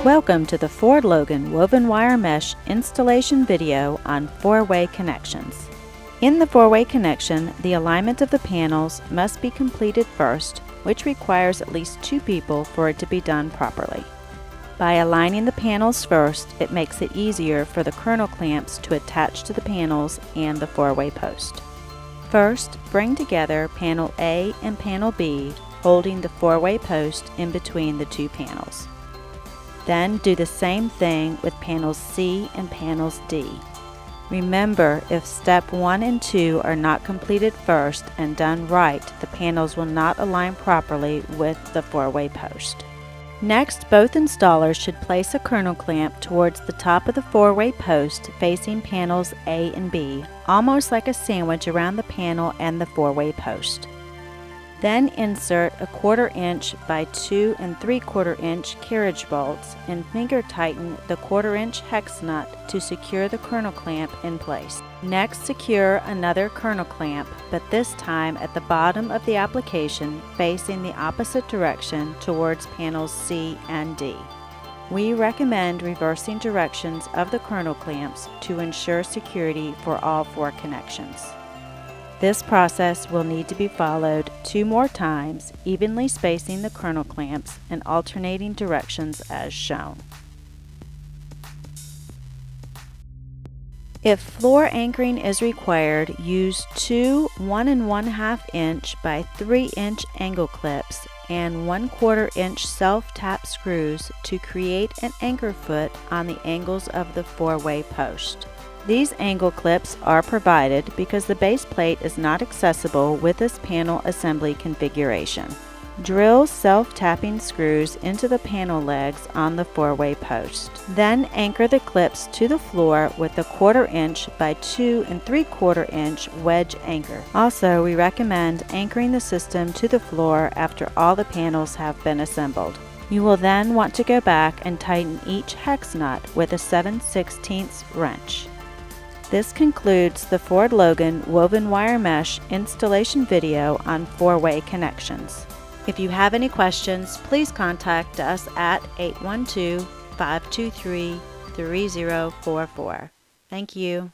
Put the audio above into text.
Welcome to the FordLogan woven wire mesh installation video on four-way connections. In the four-way connection, the alignment of the panels must be completed first, which requires at least two people for it to be done properly. By aligning the panels first, it makes it easier for the kernel clamps to attach to the panels and the four-way post. First, bring together panel A and panel B, holding the four-way post in between the two panels. Then do the same thing with panels C and panels D. Remember, if step 1 and 2 are not completed first and done right, the panels will not align properly with the four-way post. Next, both installers should place a kernel clamp towards the top of the four-way post facing panels A and B, almost like a sandwich around the panel and the four-way post. Then insert a 1/4 inch by 2 3/4 inch carriage bolts and finger tighten the 1/4 inch hex nut to secure the kernel clamp in place. Next, secure another kernel clamp, but this time at the bottom of the application facing the opposite direction towards panels C and D. We recommend reversing directions of the kernel clamps to ensure security for all 4 connections. This process will need to be followed 2 more times, evenly spacing the kernel clamps and alternating directions as shown. If floor anchoring is required, use 2 1 1/2 inch by 3 inch angle clips and 1/4 inch self-tap screws to create an anchor foot on the angles of the four-way post. These angle clips are provided because the base plate is not accessible with this panel assembly configuration. Drill self-tapping screws into the panel legs on the four-way post. Then anchor the clips to the floor with a 1/4 inch by 2 3/4 inch wedge anchor. Also, we recommend anchoring the system to the floor after all the panels have been assembled. You will then want to go back and tighten each hex nut with a 7/16 wrench. This concludes the FordLogan woven wire mesh installation video on four-way connections. If you have any questions, please contact us at 812-523-3044. Thank you.